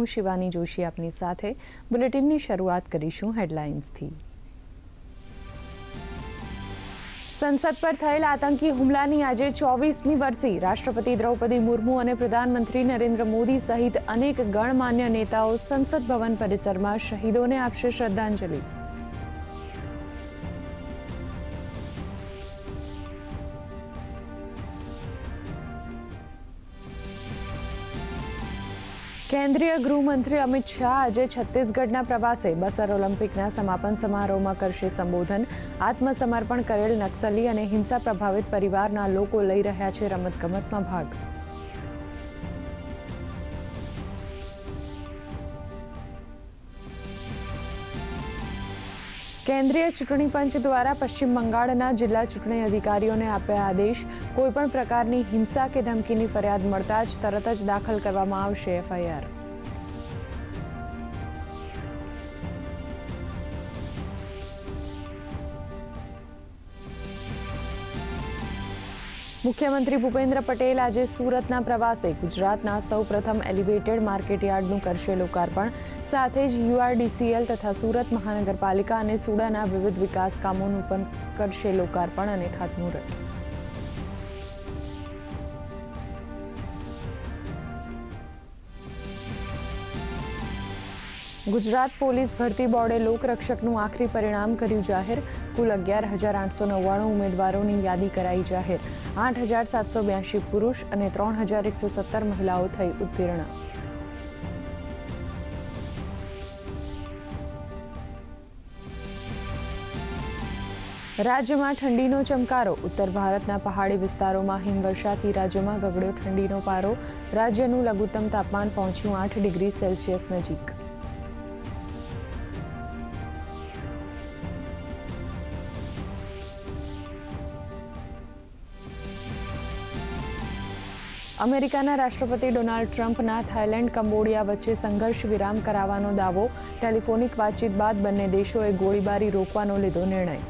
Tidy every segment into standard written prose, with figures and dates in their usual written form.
હું શિવાની જોશી આપની સાથે બુલેટિનની શરૂઆત કરીશું હેડલાઇન્સથી। સંસદ પર થયેલ આતંકી હુમલાની આજે 24મી વર્ષી। રાષ્ટ્રપતિ દ્રૌપદી મુર્મુ અને પ્રધાનમંત્રી નરેન્દ્ર મોદી સહિત અનેક ગણમાન્ય નેતાઓ સંસદ ભવન પરિસરમાં શહીદોને આપશે શ્રદ્ધાંજલિ। કેન્દ્રીય ગૃહમંત્રી અમિત શાહ આજે છત્તીસગઢના પ્રવાસે। બસ્તર ઓલિમ્પિકના સમાપન સમારોહમાં કરશે સંબોધન। આત્મસમર્પણ કરેલ નક્સલી અને હિંસા પ્રભાવિત પરિવારના લોકો લઈ રહ્યા છે રમતગમતમાં ભાગ। કેન્દ્રીય ચૂંટણી પંચ દ્વારા પશ્ચિમ બંગાળના જિલ્લા ચૂંટણી અધિકારીઓને આપ્યા આદેશ। કોઈપણ પ્રકારની હિંસા કે ધમકીની ફરિયાદ મળતા જ તરત જ દાખલ કરવામાં આવશે એફઆઈઆર। મુખ્યમંત્રી ભૂપેન્દ્ર પટેલ આજે સુરતના પ્રવાસે। ગુજરાતના સૌપ્રથમ એલિવેટેડ માર્કેટયાર્ડનું કરશે લોકાર્પણ। સાથે જ યુઆરડીસીએલ તથા સુરત મહાનગરપાલિકા અને સુડાના વિવિધ વિકાસ કામોનું પણ કરશે લોકાર્પણ અને ખાતમુહૂર્ત। ગુજરાત પોલીસ ભરતી બોર્ડે લોકરક્ષકનું આખરી પરિણામ કર્યું જાહેર। કુલ 11,899 ઉમેદવારોની યાદી કરાઈ જાહેર। 8,782 પુરુષ અને 3,117 મહિલાઓ થઈ ઉત્તીર્ણ। રાજ્યમાં ઠંડીનો ચમકારો। ઉત્તર ભારતના પહાડી વિસ્તારોમાં હિમવર્ષાથી રાજ્યમાં ગગડ્યો ઠંડીનો પારો। રાજ્યનું લઘુત્તમ તાપમાન પહોંચ્યું 8 ડિગ્રી સેલ્સિયસ નજીક। અમેરિકાના રાષ્ટ્રપતિ ડોનાલ્ડ ટ્રમ્પના થાઇલેન્ડ કંબોડિયા વચ્ચે સંઘર્ષ વિરામ કરાવવાનો દાવો। ટેલિફોનિક વાતચીત બાદ બંને દેશોએ ગોળીબારી રોકવાનો લીધો નિર્ણય।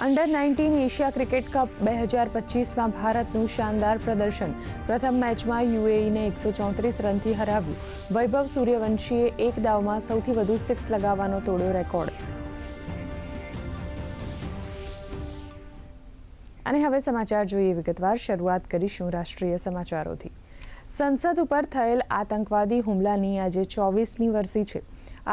અંડર-19 એશિયા ક્રિકેટ કપ 2025માં ભારતનું શાનદાર પ્રદર્શન। પ્રથમ મેચમાં યુએઈને 134 રનથી હરાવ્યું। વૈભવ સૂર્યવંશીએ એક દાવમાં સૌથી વધુ સિક્સ લગાવવાનો તોડ્યો રેકોર્ડ। અને હવે સમાચાર જોઈએ વિગતવાર। શરૂઆત કરીશું રાષ્ટ્રીય સમાચારોથી। સંસદ ઉપર થયેલ આતંકવાદી હુમલાની આજે 24મી વર્ષી છે।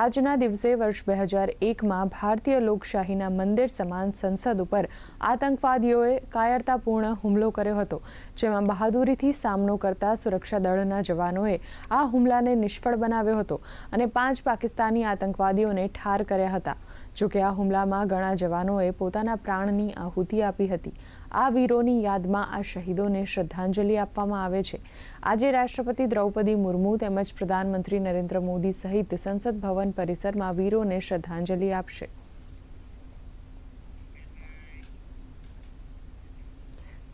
આજના દિવસે વર્ષ 2001માં ભારતીય લોકશાહીના મંદિર સમાન સંસદ ઉપર આતંકવાદીઓએ કાયરતાપૂર્ણ હુમલો કર્યો હતો, જેમાં બહાદુરીથી સામનો કરતા સુરક્ષા દળના જવાનોએ આ હુમલાને નિષ્ફળ બનાવ્યો હતો અને 5 પાકિસ્તાની આતંકવાદીઓને ઠાર કર્યા હતા। જોકે આ હુમલામાં ઘણા જવાનોએ પોતાના પ્રાણની આહુતિ આપી હતી। આ વીરોની યાદમાં આ શહીદોને શ્રદ્ધાંજલિ આપવામાં આવે છે। આજે રાષ્ટ્રપતિ દ્રૌપદી મુર્મુ તેમજ પ્રધાનમંત્રી નરેન્દ્ર મોદી સહિત સંસદ ભવન પરિસરમાં વીરોને શ્રદ્ધાંજલિ આપશે।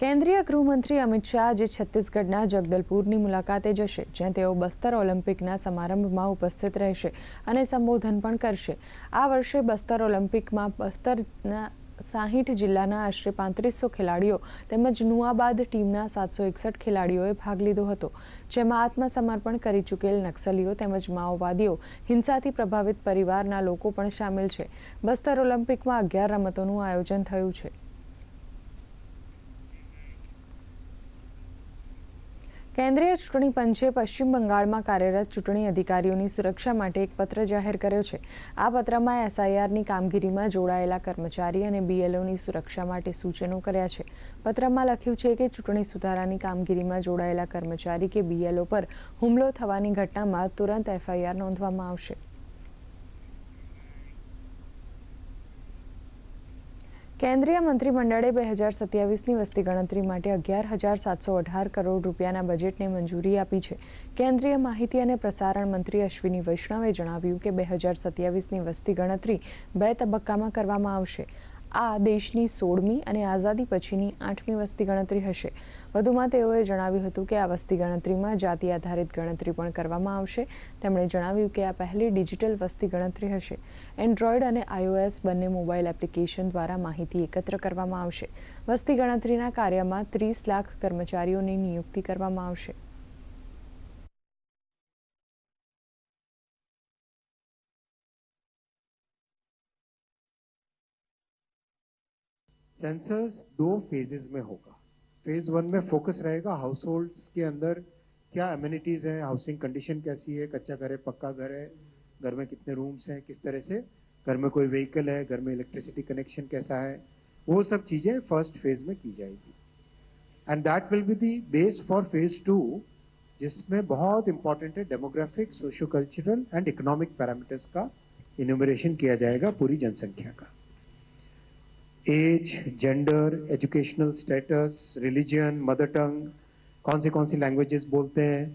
કેન્દ્રીય ગૃહમંત્રી અમિત શાહ આજે છત્તીસગઢના જગદલપુરની મુલાકાતે જશે, જ્યાં તેઓ બસ્તર ઓલિમ્પિકના સમારંભમાં ઉપસ્થિત રહેશે અને સંબોધન પણ કરશે। આ વર્ષે બસ્તર ઓલિમ્પિકમાં બસ્તરના 60 જિલ્લાના આશરે 3500 ખેલાડીઓ તેમજ નુઆબાદ ટીમના 761 ખેલાડીઓએ ભાગ લીધો હતો, જેમાં આત્મસમર્પણ કરી ચૂકેલ નક્સલીઓ તેમજ માઓવાદીઓ, હિંસાથી પ્રભાવિત પરિવારના લોકો પણ સામેલ છે। બસ્તર ઓલિમ્પિકમાં 11 રમતોનું આયોજન થયું છે। કેન્દ્રીય ચૂંટણી પંચે પશ્ચિમ બંગાળમાં કાર્યરત ચૂંટણી અધિકારીઓની સુરક્ષા માટે એક પત્ર જાહેર કર્યો છે। આ પત્રમાં એસઆઈઆરની કામગીરીમાં જોડાયેલા કર્મચારી અને બીએલઓની સુરક્ષા માટે સૂચનો કર્યા છે। પત્રમાં લખ્યું છે કે ચૂંટણી સુધારાની કામગીરીમાં જોડાયેલા કર્મચારી કે બીએલઓ પર હુમલો થવાની ઘટનામાં તુરંત એફઆઈઆર નોંધવામાં આવશે। કેન્દ્રીય મંત્રીમંડળે 2027ની વસ્તી ગણતરી માટે 11,718 કરોડ રૂપિયાના બજેટને મંજૂરી આપી છે। કેન્દ્રીય માહિતી અને પ્રસારણ મંત્રી અશ્વિની વૈષ્ણવે જણાવ્યું કે 2027ની વસ્તી ગણતરી 2 તબક્કામાં કરવામાં આવશે। આ દેશની 16મી અને આઝાદી પછીની 8મી વસ્તી ગણતરી હશે. વધુમાં તેઓએ જણાવ્યું હતું કે આ વસ્તી ગણતરીમાં જાતિ આધારિત ગણતરી પણ કરવામાં આવશે. તેમણે જણાવ્યું કે આ પહેલી ડિજિટલ વસ્તી ગણતરી હશે. એન્ડ્રોઈડ અને iOS બંને મોબાઈલ એપ્લિકેશન દ્વારા માહિતી એકત્ર કરવામાં આવશે. વસ્તી ગણતરીના કાર્યમાં 30 લાખ કર્મચારીઓની નિયુક્તિ કરવામાં આવશે. सेंसस 2 फेजेस में होगा. फेज 1 में फोकस रहेगा हाउस होल्ड्स के अंदर क्या एमिनिटीज है, हाउसिंग कंडीशन कैसी है, कच्चा घर है, पक्का घर है, घर में कितने रूम्स हैं, किस तरह से घर में कोई व्हीकल है, घर में इलेक्ट्रिसिटी कनेक्शन कैसा है, वो सब चीजें फर्स्ट फेज में की जाएगी. And that will be the base for phase 2, जिसमें बहुत इंपॉर्टेंट है demographic, socio cultural and economic parameters का इन्यूमरेशन किया जाएगा पूरी जनसंख्या का. Age, gender, educational status, religion, mother tongue, कौन सी लैंग्वेजेस बोलते हैं,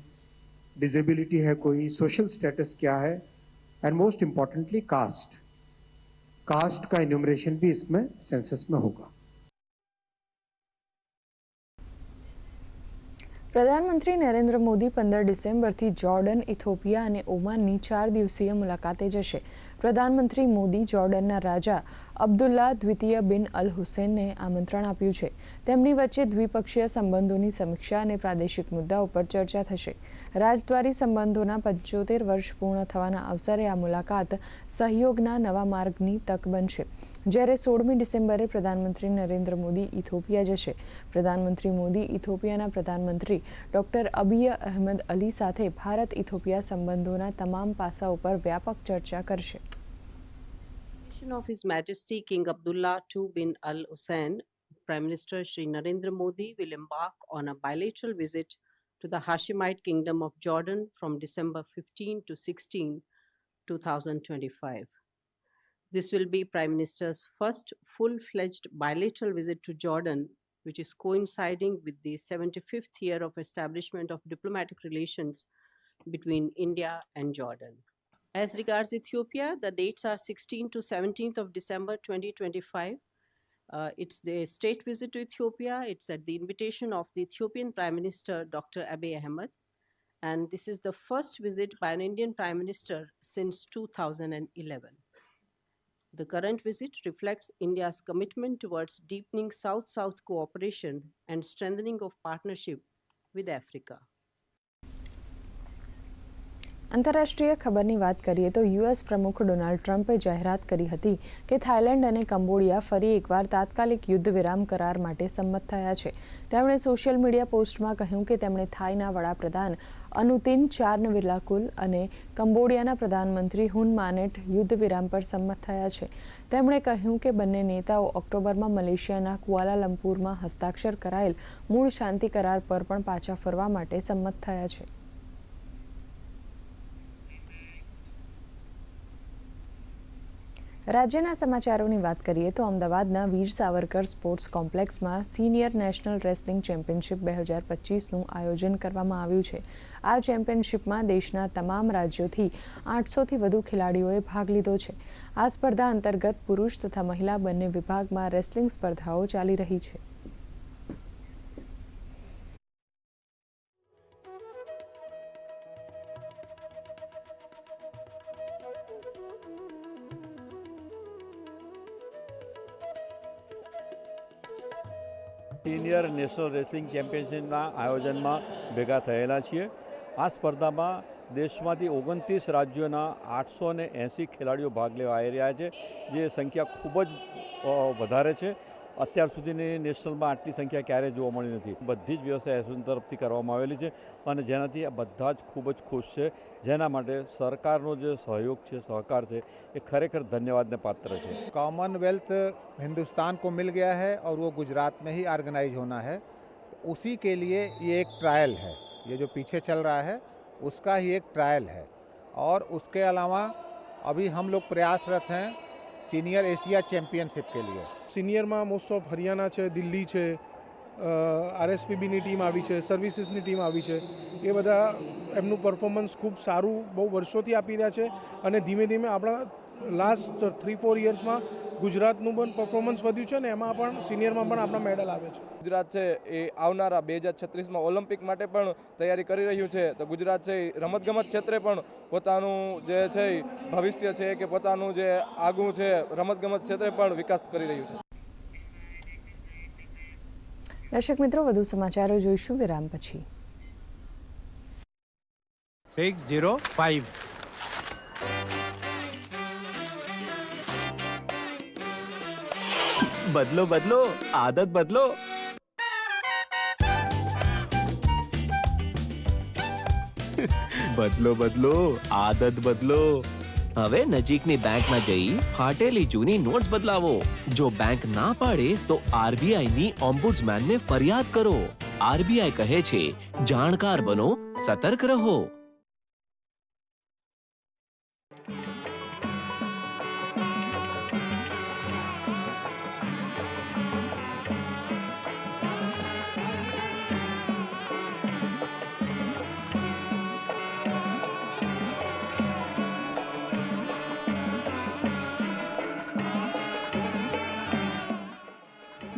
डिसेबिलिटी है कोई, सोशल स्टेटस क्या है, एंड मोस्ट इंपॉर्टेंटली कास्ट का इन्यूमरेशन भी इसमें सेंसस में होगा. પ્રધાનમંત્રી નરેન્દ્ર મોદી 15 ડિસેમ્બરથી જોર્ડન, ઇથોપિયા અને ઓમાનની 4 દિવસીય મુલાકાતે જશે. પ્રધાનમંત્રી મોદી જોર્ડનના રાજા અબ્દુલ્લા દ્વિતીય બિન અલ હુસૈનને આમંત્રણ આપ્યું છે. તેમની વચ્ચે દ્વિપક્ષીય સંબંધોની સમીક્ષા અને પ્રાદેશિક મુદ્દાઓ પર ચર્ચા થશે. રાજદ્વારી સંબંધોના 75 વર્ષ પૂર્ણ થવાના અવસરે આ મુલાકાત સહયોગના નવા માર્ગની તક બનશે. જ્યારે 16મી ડિસેમ્બરે પ્રધાનમંત્રી નરેન્દ્ર મોદી ઇથોપિયા જશે. પ્રધાનમંત્રી મોદી ઇથોપિયાના પ્રધાનમંત્રી ડોક્ટર અબિય અહેમદ અલી સાથે ભારત ઇથોપિયા સંબંધોના તમામ પાસાઓ પર વ્યાપક ચર્ચા કરશે. Of His Majesty King Abdullah II bin Al Hussein, Prime Minister Shri Narendra Modi will embark on a bilateral visit to the Hashemite Kingdom of Jordan from December 15 to 16, 2025. This will be Prime Minister's first full-fledged bilateral visit to Jordan, which is coinciding with the 75th year of establishment of diplomatic relations between India and Jordan. As regards Ethiopia, the dates are 16th to 17th of December 2025. It's the state visit to Ethiopia. It's at the invitation of the Ethiopian Prime Minister, Dr. Abiy Ahmed. And this is the first visit by an Indian Prime Minister since 2011. The current visit reflects India's commitment towards deepening South-South cooperation and strengthening of partnership with Africa. આંતરરાષ્ટ્રીય ખબરની વાત કરીએ તો US પ્રમુખ Donald ટ્રમ્પે જાહેરાત કરી હતી કે થાઇલેન્ડ અને કંબોડિયા ફરી એકવાર તાત્કાલિક યુદ્ધ વિરામ કરાર માટે સંમત થયા છે. તેમણે સોશિયલ મીડિયા પોસ્ટમાં કહ્યું કે તેમણે થાઈના વડાપ્રધાન અનુતિન ચાર્નવિલાકુલ અને કંબોડિયાના પ્રધાનમંત્રી હુન માનેટ યુદ્ધ વિરામ પર સંમત થયા છે. તેમણે કહ્યું કે બંને નેતાઓ ઓક્ટોબરમાં મલેશિયાના કુઆલાલંપુરમાં હસ્તાક્ષર કરાયેલ મૂળ શાંતિ કરાર પર પણ પાછા ફરવા માટે સંમત થયા છે. રાજ્યના સમાચારોની વાત કરીએ તો અમદાવાદના વીર સાવરકર સ્પોર્ટ્સ કોમ્પ્લેક્સમાં સિનિયર નેશનલ રેસલિંગ ચેમ્પિયનશિપ 2025નું આયોજન કરવામાં આવ્યું છે. આ ચેમ્પિયનશિપમાં દેશના તમામ રાજ્યોથી 800થી વધુ ખેલાડીઓએ ભાગ લીધો છે. આ સ્પર્ધા અંતર્ગત પુરુષ તથા મહિલા બંને વિભાગમાં રેસલિંગ સ્પર્ધાઓ ચાલી રહી છે. સિનિયર નેશનલ રેસલિંગ ચેમ્પિયનશિપના આયોજનમાં ભેગા થયેલા છીએ. આ સ્પર્ધામાં દેશમાંથી 29 રાજ્યોના 880 ખેલાડીઓ ભાગ લેવા આવી રહ્યા છે, જે સંખ્યા ખૂબ જ વધારે છે. અત્યાર સુધીની નેશનલમાં આટલી સંખ્યા ક્યારેય જોવા મળી નથી. બધી જ વ્યવસ્થા એસોસિએશન તરફથી કરવામાં આવેલી છે અને જેનાથી બધા જ ખૂબ જ ખુશ છે. જેના માટે સરકારનો જે સહयोग છે, સહકાર છે, એ ખરેખર ધન્યવાદને પાત્ર છે. कॉमनवेल्थ हिंदुस्तान को मिल गया है और वो गुजरात में ही ऑर्गेनाइज होना है, तो उसी के लिए ये एक ट्रायल है. ये जो पीछे चल रहा है उसका ही एक ट्रायल है. और उसके अलावा अभी हम लोग प्रयासरत हैं सीनियर एशिया चैम्पियनशिप के लिए. સિનિયરમાં મોસ્ટ ઓફ હરિયાણા છે, દિલ્હી છે, આરએસપીબીની ટીમ આવી છે, સર્વિસીસની ટીમ આવી છે. એ બધા એમનું પરફોર્મન્સ ખૂબ સારું બહુ વર્ષોથી આપી રહ્યા છે અને ધીમે ધીમે આપણા લાસ્ટ 3-4 યર્સમાં ગુજરાતનું પણ પરફોર્મન્સ વધ્યું છે ને એમાં પણ સિનિયરમાં પણ આપણા મેડલ આવે છે. ગુજરાત છે એ આવનારા 2036માં ઓલિમ્પિક માટે પણ તૈયારી કરી રહ્યું છે. તો ગુજરાત છે એ રમતગમત ક્ષેત્રે પણ પોતાનું જે છે એ ભવિષ્ય છે કે પોતાનું જે આગવું છે રમતગમત ક્ષેત્રે પણ વિકાસ કરી રહ્યું છે. દર્શક મિત્રો, વધુ સમાચારો જોઈશું વિરામ પછી. 605 બદલો બદલો આદત બદલો. બદલો બદલો આદત બદલો. હવે નજીકની બેંકમાં જઈ ફાટેલી જૂની નોટ્સ બદલાવો. જો બેંક ના પાડે તો આરબીઆઈની ઓમ્બુડ્સમેનને ફરિયાદ કરો. આરબીઆઈ કહે છે, જાણકાર બનો, સતર્ક રહો.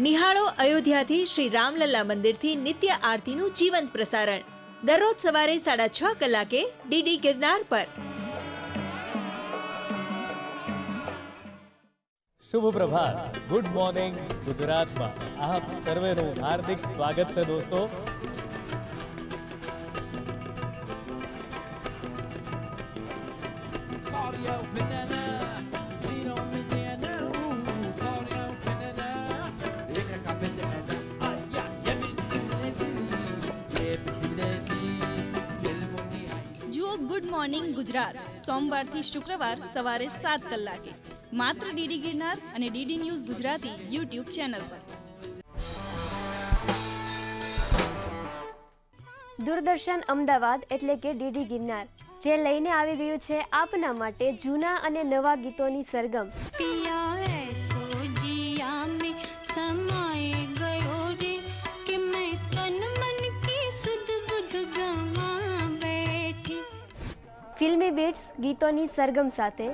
નિહાળો અયોધ્યાથી શ્રી રામલલ્લા મંદિરથી નિત્ય આરતીનું જીવંત પ્રસારણ દરરોજ સવારે 6:30 કલાકે ડીડી ગિરનાર પર. શુભ પ્રભાત. ગુડ મોર્નિંગ ગુજરાતમાં આપ સર્વેનું હાર્દિક સ્વાગત છે દોસ્તો. ગુડ મોર્નિંગ ગુજરાત સોમવારથી શુક્રવાર સવારે 7 કલાકે માત્ર ડીડી ગિરનાર અને DD news Gujarati YouTube channel પર. દૂરદર્શન અમદાવાદ એટલે કે ડીડી ગિરનાર જે લઈને આવી ગયું છે આપના માટે જૂના અને નવા ગીતોની સરગમ. ફિલ્મી બીટ્સ ગીતોની સરગમ સાથે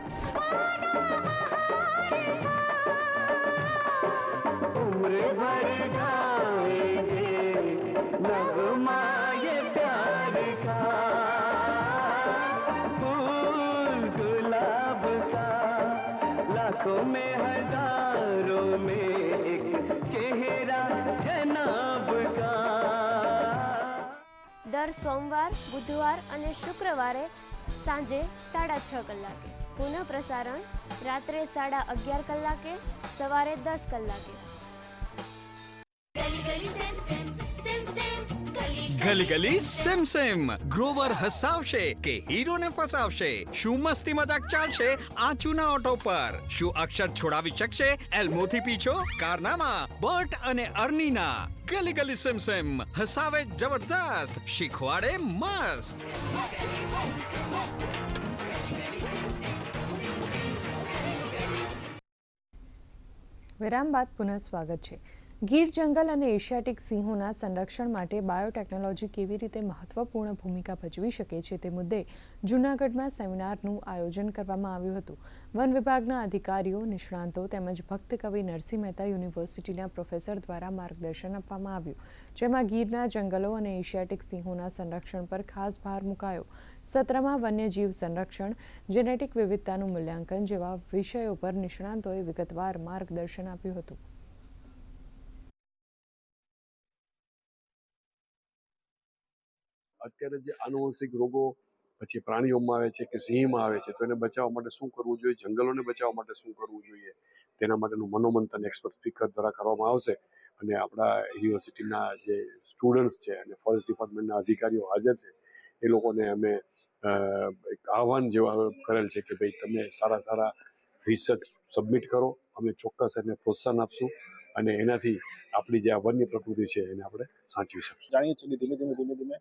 દર સોમવાર, બુધવાર અને શુક્રવારે સાંજે 6:30 કલાકે. પુનઃ પ્રસારણ રાત્રે 11:30 કલાકે, સવારે 10 કલાકે. ગલી ગલી સેમ સેમ. ગ્રોવર હસાવશે કે હીરોને ફસાવશે? શું મસ્તી મજાક ચાલશે આંચુના ઓટો પર? શું અક્ષર છોડાવી શકશે એલ્મોથી પીછો? કારનામા, બર્ટ અને અર્નીના. ગલી ગલી સેમ સેમ. હસાવે જબરદસ્ત, શીખવાડે મસ્ત. વિરામ બાદ પુનઃ સ્વાગત છે. ગીર જંગલ અને એશિયાટિક સિંહોના સંરક્ષણ માટે બાયોટેકનોલોજી કેવી રીતે મહત્વપૂર્ણ ભૂમિકા ભજવી શકે છે તે મુદ્દે જૂનાગઢમાં સેમિનારનું આયોજન કરવામાં આવ્યું હતું. વન વિભાગના અધિકારીઓ, નિષ્ણાંતો તેમજ ભક્ત કવિ નરસિંહ મહેતા યુનિવર્સિટીના પ્રોફેસર દ્વારા માર્ગદર્શન આપવામાં આવ્યું, જેમાં ગીરના જંગલો અને એશિયાટિક સિંહોના સંરક્ષણ પર ખાસ ભાર મુકાયો. સત્રમાં વન્યજીવ સંરક્ષણ, જેનેટિક વિવિધતાનું મૂલ્યાંકન જેવા વિષયો પર નિષ્ણાંતોએ વિગતવાર માર્ગદર્શન આપ્યું હતું. અત્યારે જે આનુવંશિક રોગો પછી પ્રાણીઓમાં આવે છે કે સિંહમાં આવે છે, તો એને બચાવવા માટે શું કરવું જોઈએ, જંગલોને બચાવવા માટે શું કરવું જોઈએ, તેના માટેનું મનોમંથન એક્સપર્ટ સ્પીકર દ્વારા કરવામાં આવશે. અને આપણા યુનિવર્સિટીના જે સ્ટુડન્ટ્સ છે અને ફોરેસ્ટ ડિપાર્ટમેન્ટના અધિકારીઓ હાજર છે, એ લોકોને અમે એક આહવાન જેવા કરેલ છે કે ભાઈ તમે સારા રિસર્ચ સબમિટ કરો, અમે ચોક્કસ એને પ્રોત્સાહન આપશું અને એનાથી આપણી જે આ વન્ય પ્રકૃતિ છે એને આપણે સાચવી શકશું. જાણીએ છીએ કે ધીમે ધીમે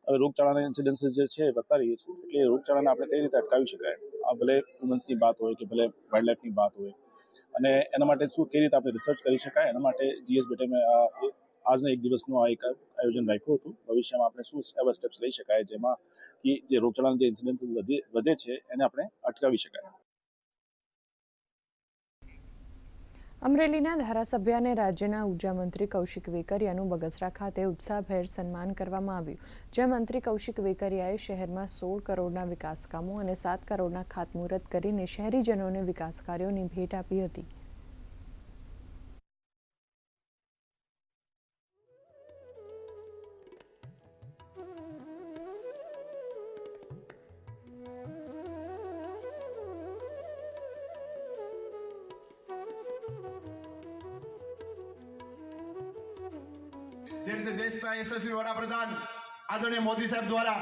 રોગચાળાના ઇન્સિડન્સીસ જે છે વધતા રહીએ છીએ, એટલે રોગચાળાને આપણે કઈ રીતે અટકાવી શકાય, આ ભલે હ્યુમન્સની વાત હોય કે ભલે વાઇલ્ડ લાઈફની વાત હોય, અને એના માટે શું કઈ રીતે આપણે રિસર્ચ કરી શકાય, એના માટે GSBT મેં આજના એક દિવસનું આ એક આયોજન રાખ્યું હતું. ભવિષ્યમાં આપણે શું એવા સ્ટેપ્સ લઈ શકાય જેમાં કે જે રોગચાળાના જે ઇન્સિડન્સીસ વધે છે એને આપણે અટકાવી શકાય. અમરેલીના ધારાસભ્ય અને રાજ્યના ઉર્જા મંત્રી કૌશિક વેકરિયાનું બગસરા ખાતે ઉત્સાહભેર સન્માન કરવામાં આવ્યું, જ્યાં મંત્રી કૌશિક વેકરિયાએ શહેરમાં 16 કરોડના વિકાસ કામો અને 7 કરોડના ખાતમુહૂર્ત કરીને શહેરીજનોને વિકાસ કાર્યોની ભેટ આપી હતી. જે રીતે દેશના યશસ્વી વડાપ્રધાન આદરણીય મોદી સાહેબ દ્વારા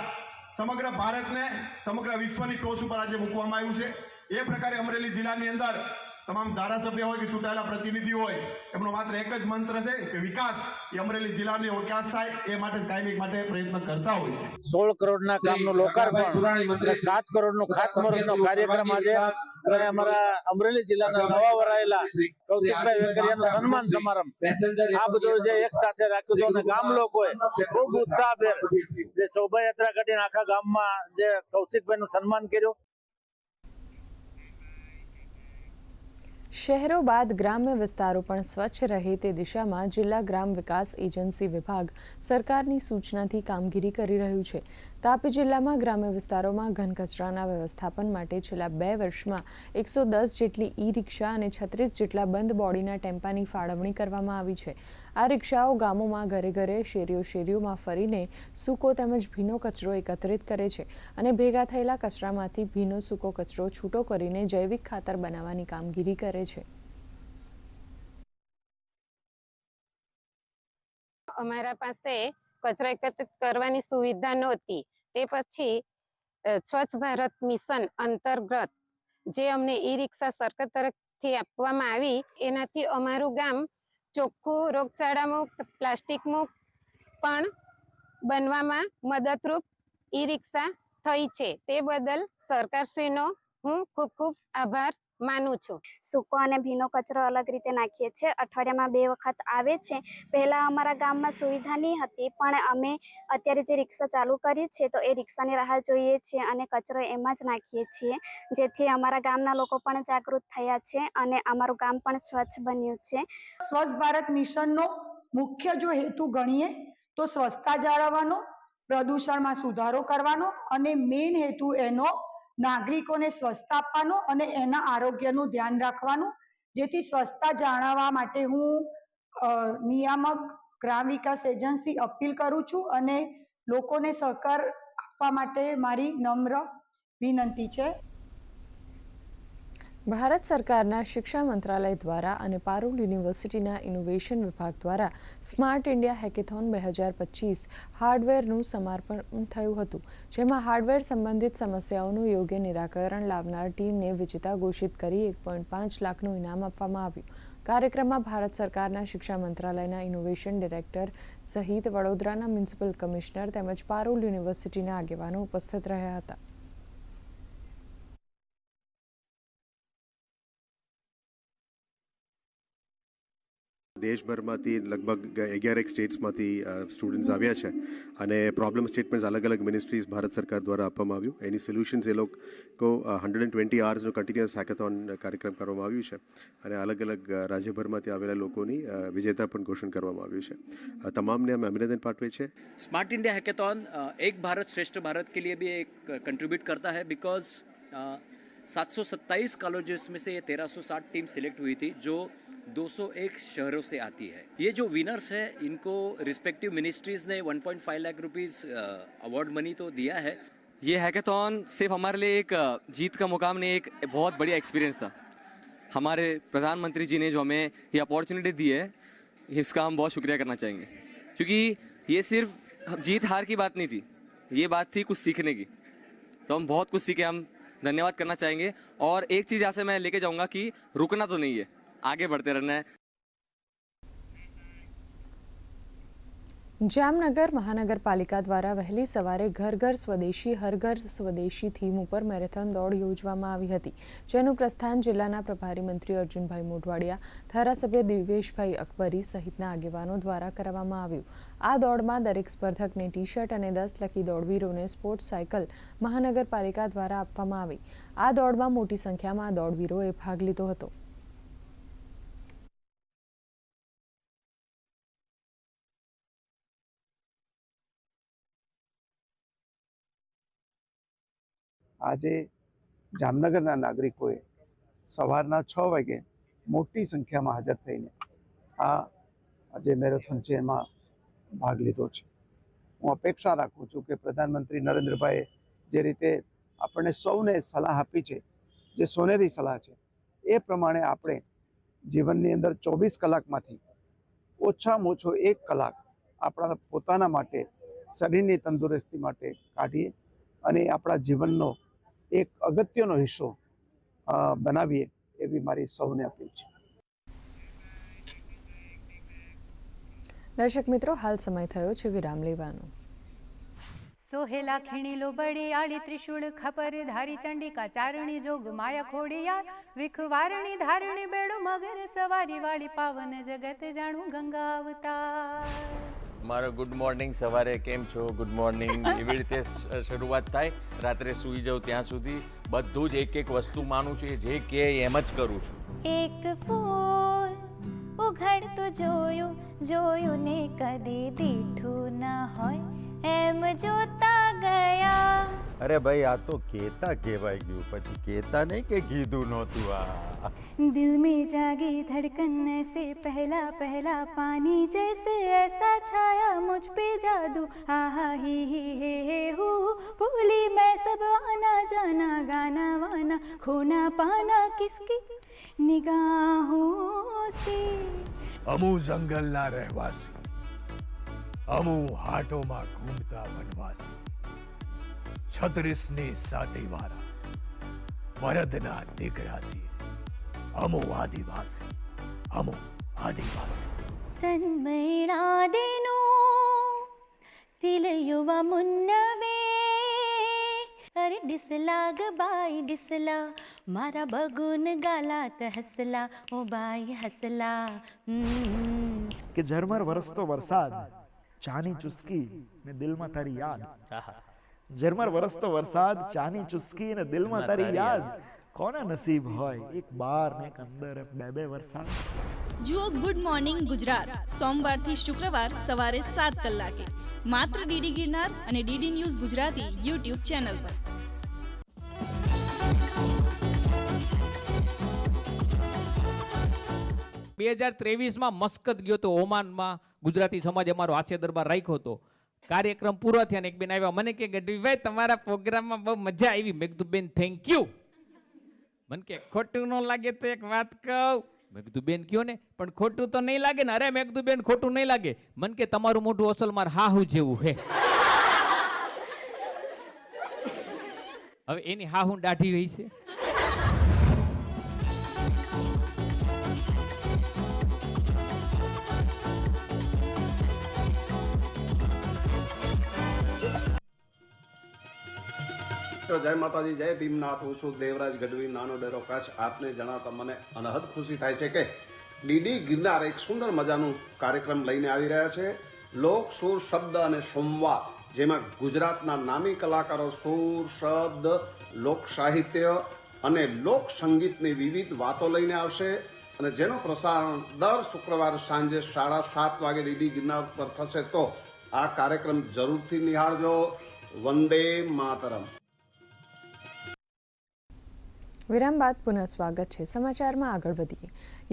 સમગ્ર ભારતને સમગ્ર વિશ્વની ટોચ ઉપર આજે મૂકવામાં આવ્યું છે, એ પ્રકારે અમરેલી જિલ્લાની અંદર તમામ ધારાસભ્ય હોય કે ચૂંટાયેલા પ્રતિનિધિ હોય, એમનો માત્ર એક જ મંત્ર છે કે વિકાસ એ અમરેલી જિલ્લાનો વિકાસ થાય એ માટે કાયમી માટે પ્રયત્ન કરતા હોય છે. 16 કરોડના કામનું લોકાર્પણ અને 7 કરોડનું ખાતમુહૂર્તનો કાર્યક્રમ આજે અમારા અમરેલી જિલ્લાના નવા વરાયેલા કૌશિકભાઈ વેકરિયાનું સન્માન સમારંભ આ બધું જે એક સાથે રાખ્યું હતું અને ગામ લોકોએ ખૂબ ઉત્સાહભેર જે શોભાયાત્રા કાઢીને આખા ગામમાં જે કૌશિકભાઈનું સન્માન કર્યું. શહેરો બાદ ગ્રામ્ય વિસ્તારો પણ સ્વચ્છ રહે તે દિશામાં જિલ્લા ગ્રામ વિકાસ એજન્સી વિભાગ સરકારની સૂચનાથી કામગીરી કરી રહ્યું છે. તાપી જિલ્લામાં ગ્રામ્ય વિસ્તારોમાં ઘન કચરાના વ્યવસ્થાપન માટે છેલ્લા 2 વર્ષમાં 110 જેટલી ઈ રિક્ષા અને 36 જેટલા બંધ બોડીના ટેમ્પાની ફાળવણી કરવામાં આવી છે. આ રિક્ષાઓ ગામોમાં ઘરે ઘરે શેરીઓમાં ફરીને સૂકો તેમજ ભીનો કચરો એકત્રિત કરે છે અને ભેગા થયેલા કચરામાંથી ભીનો સૂકો કચરો છૂટો કરીને જૈવિક ખાતર બનાવવાની કામગીરી કરે છે. અમારા પાસે કચરો એકત્રિત કરવાની સુવિધા નહોતી, તે પછી સ્વચ્છ ભારત મિશન અંતર્ગત જે અમને ઈ રિક્ષા સરકાર તરફથી આપવામાં આવી, એનાથી અમારું ગામ ચોખ્ખું, રોગચાળા મુક્ત, પ્લાસ્ટિક મુક્ત પણ બનવામાં મદદરૂપ ઈ રિક્ષા થઈ છે. તે બદલ સરકારશ્રીનો હું ખૂબ ખૂબ આભાર માનું છું. સૂકો અને ભીનો કચરો અલગ રીતે નાખીએ છીએ. અઠવાડિયામાં 2 વખત આવે છે. પહેલાં અમારા ગામમાં સુવિધા નહીં હતી, પણ અમે અત્યારે જે રિક્ષા ચાલુ કરી છે તો એ રિક્ષાની રાહ જોઈએ છીએ અને કચરો એમાં જ નાખીએ છીએ, જેથી અમારા ગામના લોકો પણ જાગૃત થયા છે અને અમારું ગામ પણ સ્વચ્છ બન્યું છે. સ્વચ્છ ભારત મિશનનો મુખ્ય જો હેતુ ગણીએ તો સ્વચ્છતા જાળવવાનો, પ્રદૂષણમાં સુધારો કરવાનો અને મેઇન હેતુ એનો નાગરિકોને સ્વચ્છતા આપવાનો અને એના આરોગ્યનું ધ્યાન રાખવાનું, જેથી સ્વચ્છતા જાળવવા માટે હું નિયામક ગ્રામ વિકાસ એજન્સી અપીલ કરું છું અને લોકોને સહકાર આપવા માટે મારી નમ્ર વિનંતી છે. ભારત સરકારના શિક્ષણ મંત્રાલય દ્વારા અને પારુલ યુનિવર્સિટીના ઇનોવેશન વિભાગ દ્વારા સ્માર્ટ ઇન્ડિયા હેકેથોન 2025 હાર્ડવેરનું સમર્પણ થયું હતું, જેમાં હાર્ડવેર સંબંધિત સમસ્યાઓનું યોગ્ય નિરાકરણ લાવનાર ટીમને વિજેતા ઘોષિત કરી 1.5 લાખનું ઇનામ આપવામાં આવ્યું. કાર્યક્રમમાં ભારત સરકારના શિક્ષણ મંત્રાલયના ઇનોવેશન ડિરેક્ટર સહિત વડોદરાના મ્યુનિસિપલ કમિશનર તેમજ પારુલ યુનિવર્સિટીના આગેવાનો ઉપસ્થિત રહ્યા હતા. દેશભરમાંથી લગભગ 11 સ્ટેટ્સમાંથી સ્ટુડન્ટ્સ આવ્યા છે અને પ્રોબ્લેમ સ્ટેટમેન્ટ્સ અલગ અલગ મિનિસ્ટ્રીઝ ભારત સરકાર દ્વારા આપવામાં આવ્યું. એની સોલ્યુશન્સ એ લોકો 120 અવર્સનું કન્ટિન્યુઅસ હેકેથોન કાર્યક્રમ કરવામાં આવ્યું છે અને અલગ અલગ રાજ્યભરમાંથી આવેલા લોકોની વિજેતા પણ ઘોષણ કરવામાં આવ્યું છે. તમામને અમે અભિનંદન પાઠવીએ છીએ. स्मार्ट इंडिया हैकेथॉन एक भारत श्रेष्ठ भारत के लिए भी एक कंट्रीब्यूट करता है, बिकॉज 727 कॉलेजेस में से ये 1360 टीम सिलेक्ट हुई थी जो 201 शहरों से आती है. ये जो विनर्स है इनको रिस्पेक्टिव मिनिस्ट्रीज ने 1.5 लाख रुपीस अवार्ड मनी तो दिया है. ये हैकेथॉन सिर्फ हमारे लिए एक जीत का मुकाम नहीं, एक बहुत बढ़िया एक्सपीरियंस था. हमारे प्रधानमंत्री जी ने जो हमें ये अपॉर्चुनिटी दी है, इसका हम बहुत शुक्रिया करना चाहेंगे, क्योंकि ये सिर्फ जीत हार की बात नहीं थी, ये बात थी कुछ सीखने की. तो हम बहुत कुछ सीखे, हम धन्यवाद करना चाहेंगे. और एक चीज़ यहाँ से मैं लेके जाऊँगा कि रुकना तो नहीं है, आगे बढ़ते रहना है. જામનગર મહાનગરપાલિકા દ્વારા વહેલી સવારે ઘર ઘર સ્વદેશી હર ઘર સ્વદેશી થીમ ઉપર મેરેથોન દોડ યોજવામાં આવી હતી, જેનું પ્રસ્થાન જિલ્લાના પ્રભારી મંત્રી અર્જુનભાઈ મોઢવાડિયા, ધારાસભ્ય દિવેશભાઈ અકબરી સહિતના આગેવાનો દ્વારા કરવામાં આવ્યું. આ દોડમાં દરેક સ્પર્ધકને ટી-શર્ટ અને 10 લકી દોડવીરોને સ્પોર્ટ્સ સાયકલ મહાનગરપાલિકા દ્વારા આપવામાં આવી. આ દોડમાં મોટી સંખ્યામાં દોડવીરોએ ભાગ લીધો હતો. આજે જામનગરના નાગરિકોએ સવારના 6 વાગે મોટી સંખ્યામાં હાજર થઈને આ જે મેરેથોન છે એમાં ભાગ લીધો છે. હું અપેક્ષા રાખું છું કે પ્રધાનમંત્રી નરેન્દ્રભાઈએ જે રીતે આપણને સૌને સલાહ આપી છે, જે સોનેરી સલાહ છે, એ પ્રમાણે આપણે જીવનની અંદર 24 કલાકમાંથી ઓછામાં ઓછો 1 કલાક આપણા પોતાના માટે, શરીરની તંદુરસ્તી માટે કાઢીએ અને આપણા જીવનનો એક અગત્યનો હિસ્સો બનાવીએ એવી મારી સૌને અપીલ છે. દર્શક મિત્રો, હાલ સમય થયો છે વિરામ લેવાનો. સોહેલા ખીણીલો બળિયાળી ત્રિશુળ ખપર ધારી ચંડિકા ચારણી જોગ માયા ખોડિયાર વિખવારણી ધારણી બેડો મગર સવારી વાળી પાવન જગત જાણું ગંગા અવતાર. મારો ગુડ મોર્નિંગ, સવારે કેમ છો, ગુડ મોર્નિંગ એવી રીતે શરૂઆત થાય. રાત્રે સૂઈ જાઉં ત્યાં સુધી બધું જ એક વસ્તુ માનું છું, જે કે એમ જ કરું છું. એક ફૂલ ઉઘડતું જોયું જોયું ને કદી દીઠું ન હોય એમ જોતા ગયા. અરે ભાઈ, આ તો કેતા કહેવાય ગયું, પછી કેતા નહીં કે કીધું નહોતું. આ दिल में जागी धड़कन से पहला पहला पानी जैसे ऐसा छाया मुझ पे जादू आहा ही हूँ भूली मैं सब आना जाना गाना वाना खोना पाना किसकी निगाहों से. અમુ જંગલના રહેવાસી, અમુ હાટોમાં ઘૂમતા વનવાસી, 36ની સાતીવાળા મરદના દીકરા છીએ. અમુ આદિવાસી, અમુ આદિવાસી. તન્મયણા દેનો તિલ યુવા મુન્નવે અરે ડિસલા ગબાઈ ડિસલા મારા બગુન ગાલાત હસલા ઓ બાઈ હસલા. કે ઝરમર વરસતો વરસાદ, ચાની ચુસ્કી ને દિલમાં તારી યાદ. ઝરમર વરસતો વરસાદ, ચાની ચુસ્કી ને દિલમાં તારી યાદ. કોના નસીબ હોય એક બાર ને એક અંદર, બે વરસાદ. જુઓ ગુડ મોર્નિંગ ગુજરાત સોમવારથી શુક્રવાર સવારે 7 કલાકે માત્ર ડીડી ગિરનાર અને DD news Gujarati YouTube channel પર. બે 2023માં મસ્કત ગયો તો ઓમાનમાં, ગુજરાતી સમાજ અમારો હાસ્ય દરબાર રાખ્યો હતો. કાર્યક્રમ પૂરો થયા ને એક બેન આવ્યા, મને કે ગઢવીભાઈ તમારા પ્રોગ્રામમાં બહુ મજા આવી. મેં કીધું બેન થેન્ક યુ. મને કે ખોટું ન લાગે તો એક વાત કહું. મેં કીધું બેન કયો ને, પણ ખોટું તો નહીં લાગે ને. અરે મેં કીધું બેન ખોટું નહીં લાગે. મને કે તમારું મોઢું અસલ માર હાહુ જેવું હે. હવે એની હાહુ દાઢી રહી છે. જય માતાજી, જય ભીમનાથ. હું છું દેવરાજ ગઢવી, નાનો ડેરો કચ્છ. આપને જણાવતા મને અનહદ ખુશી થાય છે કે ડીડી ગિરનાર એક સુંદર મજાનું કાર્યક્રમ લઈને આવી રહ્યા છે. લોક સુર શબ્દ અને સંવાદ, જેમાં ગુજરાતના નામી કલાકારો સુર શબ્દ, લોક સાહિત્ય અને લોક સંગીતની વિવિધ વાતો લઈને આવશે અને જેનો પ્રસારણ દર શુક્રવાર સાંજે 7:30 વાગે ડીડી ગિરનાર પર થશે. તો આ કાર્યક્રમ જરૂરથી નિહાળજો. વંદે માતરમ. વિરામ બાદ પુનઃ સ્વાગત છે. સમાચારમાં આગળ વધીએ.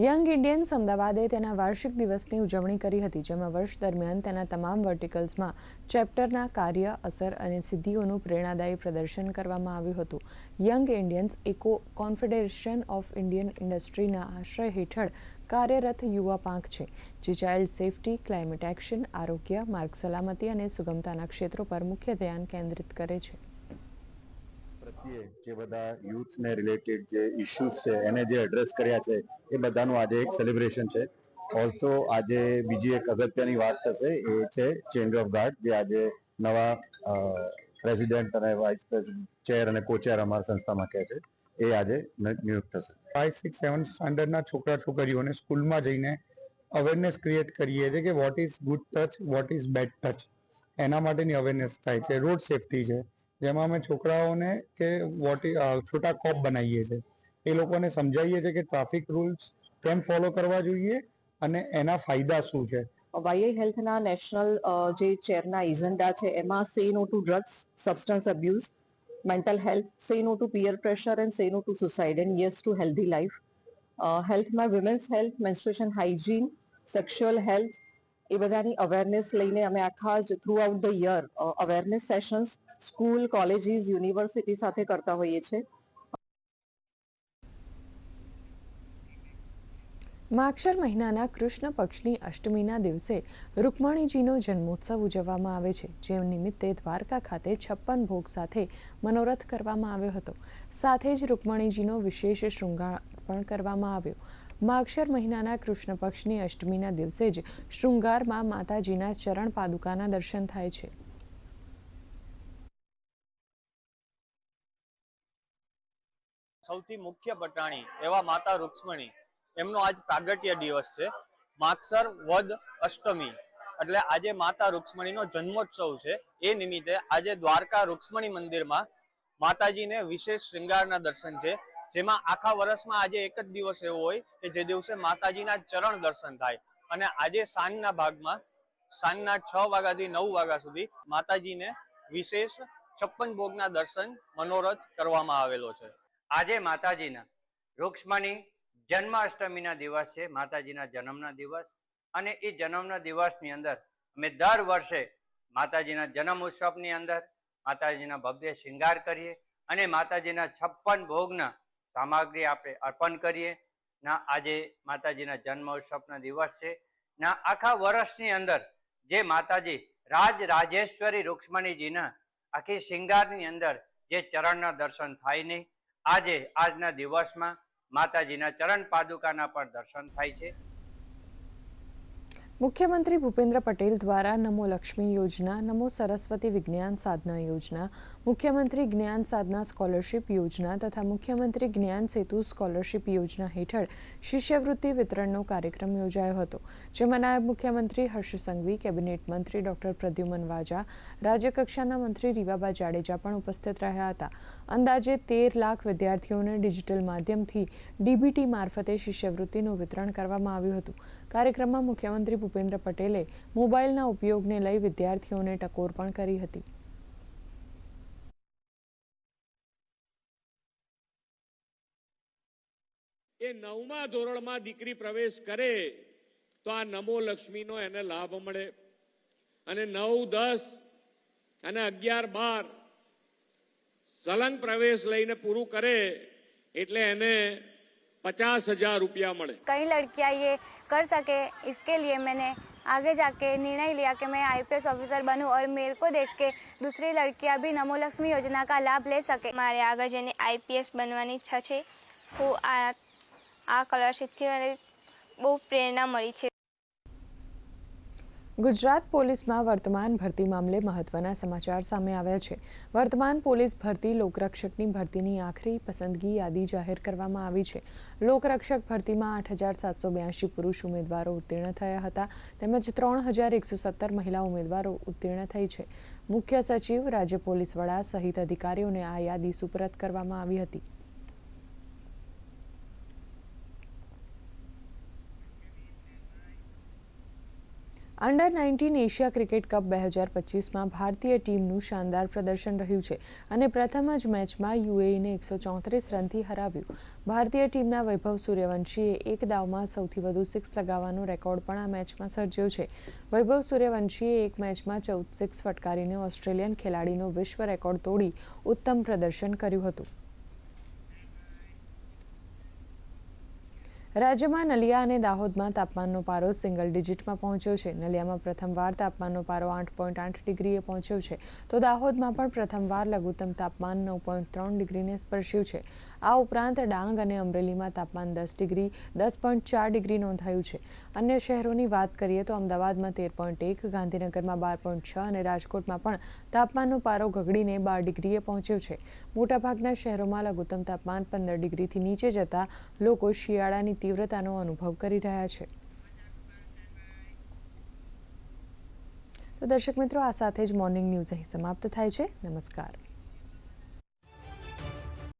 યંગ ઇન્ડિયન્સ અમદાવાદે તેના વાર્ષિક દિવસની ઉજવણી કરી હતી, જેમાં વર્ષ દરમિયાન તેના તમામ વર્ટિકલ્સમાં ચેપ્ટરના કાર્ય, અસર અને સિદ્ધિઓનું પ્રેરણાદાયી પ્રદર્શન કરવામાં આવ્યું હતું. યંગ ઇન્ડિયન્સ એકો કોન્ફેડરેશન ઓફ ઇન્ડિયન ઇન્ડસ્ટ્રીના આશ્રય હેઠળ કાર્યરત યુવા પાંખ છે, જે ચાઇલ્ડ સેફટી, ક્લાઇમેટ એક્શન, આરોગ્ય, માર્ગ સલામતી અને સુગમતાના ક્ષેત્રો પર મુખ્ય ધ્યાન કેન્દ્રિત કરે છે. જે બધા યુથને રિલેટેડ જે ઇશ્યુઝ છે એને જે એડ્રેસ કર્યા છે એ બધાનું આજે એક સેલિબ્રેશન છે. ઓલ્સો આજે બીજી એક અગત્યની વાત થશે, એ છે ચેન્જ ઓફ ગાર્ડ, જે આજે નવા પ્રેસિડેન્ટ અને વાઇસ પ્રેસિડેન્ટ, ચેર અને કોચેર અમારા સંસ્થામાં કહે છે, એ આજે નિયુક્ત થશે. 5, 6, 7 સ્ટાન્ડર્ડના છોકરા છોકરીઓને સ્કૂલમાં જઈને અવેરનેસ ક્રિએટ કરીએ છીએ કે what is good touch, what is bed touch. એના માટેની અવેરનેસ થાય છે. રોડ સેફટી છે, જેમાં અમે છોકરાઓને કે છોટા કોપ બનાવીએ છીએ. એ લોકોને સમજાવીએ છીએ કે ટ્રાફિક રૂલ્સ કેમ ફોલો કરવા જોઈએ અને એના ફાયદા શું છે. વાયઆઈ હેલ્થના નેશનલ જે ચેરના એજન્ડા છે એમાં say no to drugs, substance abuse mental health, say no to peer pressure and say no to suicide, and yes to healthy life. હેલ્થમાં women's health, menstruation hygiene, sexual health એ બધાની awareness લઈને અમે આખા જ throughout the year awareness sessions school, colleges, university સાથે કરતા હોઈએ છીએ. માગશર મહિનાના કૃષ્ણ પક્ષની અષ્ટમીના દિવસે રૂકમણીજીનો જન્મોત્સવ ઉજવવામાં આવે છે, જે નિમિત્તે દ્વારકા ખાતે 56 ભોગ સાથે મનોરથ કરવામાં આવ્યો હતો. સાથે જ રૂકમણીજીનો વિશેષ શૃંગાર પણ કરવામાં આવ્યો. માગશર મહિનાના કૃષ્ણ પક્ષની અષ્ટમીના દિવસે જ શૃંગારમાં માતાજીના ચરણ પાદુકાના દર્શન થાય છે. સૌથી મુખ્ય પટાણી એવા માતા રૂક્ષ્મણી એમનો આજ પ્રાગટ્ય દિવસ છે. માગશર વદ અષ્ટમી એટલે આજે માતા રૂક્ષ્મણીનો જન્મોત્સવ છે. એ નિમિત્તે આજે દ્વારકા રૂક્ષ્મણી મંદિરમાં માતાજીને વિશેષ શૃંગારના દર્શન છે, જેમાં આખા વર્ષમાં આજે એક જ દિવસ એવો હોય કે જે દિવસે માતાજીના ચરણ દર્શન થાય. અને આજે સાંજના ભાગમાં સાંજના 6 વાગ્યાથી 9 વાગ્યા સુધી માતાજીને વિશેષ 56 ભોગના દર્શન મનોરથ કરવામાં આવેલો છે. આજે માતાજીના રૂક્ષ્મણી જન્માષ્ટમીના દિવસ છે, માતાજીના જન્મના દિવસ. અને એ જન્મના દિવસની અંદર અમે દર વર્ષે માતાજીના જન્મ ઉત્સવની અંદર માતાજીના ભવ્ય શૃંગાર કરીએ અને માતાજીના 56 ભોગના સામગ્રી આપણે અર્પણ કરીએ. ના આજે માતાજીના જન્મ ઉત્સવના દિવસ છે. ના આખા વર્ષની અંદર જે માતાજી રાજેશ્વરી રૂક્ષ્મણીજીના આખી શૃંગારની અંદર જે ચરણના દર્શન થાય નહીં, આજે આજના દિવસમાં માતાજીના ચરણ પાદુકાના પણ દર્શન થાય છે. મુખ્યમંત્રી ભૂપેન્દ્ર પટેલ દ્વારા નમો લક્ષ્મી યોજના, નમો સરસ્વતી વિજ્ઞાન સાધના યોજના, મુખ્યમંત્રી જ્ઞાન સાધના સ્કોલરશીપ યોજના તથા મુખ્યમંત્રી જ્ઞાન સેતુ સ્કોલરશીપ યોજના હેઠળ શિષ્યવૃત્તિ વિતરણનો કાર્યક્રમ યોજાયો હતો, જેમાં નાયબ મુખ્યમંત્રી હર્ષ સંઘવી, કેબિનેટ મંત્રી ડોક્ટર પ્રદ્યુમન વાજા, રાજ્યકક્ષાના મંત્રી રીવાબા જાડેજા પણ ઉપસ્થિત રહ્યા હતા. અંદાજે 13 લાખ વિદ્યાર્થીઓને ડિજિટલ માધ્યમથી ડીબીટી મારફતે શિષ્યવૃત્તિનું વિતરણ કરવામાં આવ્યું હતું. કાર્યક્રમમાં મુખ્યમંત્રી ભૂપેન્દ્ર પટેલે મોબાઈલના ઉપયોગને લઈ વિદ્યાર્થીઓને ટકોર પણ કરી હતી. એ 9મા ધોરણમાં દીકરી પ્રવેશ કરે તો આ નમો લક્ષ્મીનો એને લાભ મળે, અને 9, 10 અને 11, 12 સલંગ પ્રવેશ લઈને પૂરું કરે એટલે એને 50,000 रुपया મળે. कई लड़कियां ये कर सके, इसके लिए मैंने आगे जाके निर्णय लिया कि मैं IPS ऑफिसर बनूं और मेरे को देख के दूसरी लड़कियां भी नमो लक्ष्मी योजना का लाभ ले सके. मारे आगे जने IPS बनवानी इच्छा है. હું આ સ્કોલરશીપથી મને બહુ પ્રેરણા મળી છે. ગુજરાત પોલીસમાં વર્તમાન ભરતી મામલે મહત્વના સમાચાર સામે આવ્યા છે. વર્તમાન પોલીસ ભરતી લોકરક્ષકની ભરતીની આખરી પસંદગી યાદી જાહેર કરવામાં આવી છે. લોકરક્ષક ભરતીમાં 8,782 પુરુષ ઉમેદવારો ઉત્તીર્ણ થયા હતા, તેમજ 3,117 મહિલા ઉમેદવારો ઉત્તીર્ણ થઈ છે. મુખ્ય સચિવ, રાજ્ય પોલીસ વડા સહિત અધિકારીઓને આ યાદી સુપરત કરવામાં આવી હતી. અંડર-19 એશિયા ક્રિકેટ કપ 2025માં ભારતીય ટીમનું શાનદાર પ્રદર્શન રહ્યું છે અને પ્રથમ જ મેચમાં યુએઈને 134 રનથી હરાવ્યું. ભારતીય ટીમના વૈભવ સૂર્યવંશીએ એક દાવમાં સૌથી વધુ 6 લગાવવાનો રેકોર્ડ પણ આ મેચમાં સર્જ્યો છે. વૈભવ સૂર્યવંશીએ એક મેચમાં 14 6 ફટકારીને ઓસ્ટ્રેલિયન ખેલાડીનો વિશ્વ રેકોર્ડ તોડી ઉત્તમ પ્રદર્શન કર્યું હતું. રાજ્યમાં નલિયા અને દાહોદમાં તાપમાનનો પારો સિંગલ ડિજિટમાં પહોંચ્યો છે. નલિયામાં પ્રથમવાર તાપમાનનો પારો 8.8 ડિગ્રીએ પહોંચ્યો છે, તો દાહોદમાં પણ પ્રથમવાર લઘુત્તમ તાપમાન 9.3 ડિગ્રીને સ્પર્શ્યું છે. આ ઉપરાંત ડાંગ અને અમરેલીમાં તાપમાન 10.4 ડિગ્રી નોંધાયું છે. અન્ય શહેરોની વાત કરીએ તો અમદાવાદમાં 13.1, ગાંધીનગરમાં 12.6 અને રાજકોટમાં પણ તાપમાનનો પારો ગગડીને 12 ડિગ્રીએ પહોંચ્યો છે. મોટાભાગના શહેરોમાં લઘુત્તમ તાપમાન 15 ડિગ્રીથી નીચે જતા લોકો શિયાળાની તીવ્રતાનો અનુભવ કરી રહ્યા છે. તો દર્શક મિત્રો, આ સાથે જ મોર્નિંગ ન્યૂઝ અહીં સમાપ્ત થાય છે. નમસ્કાર.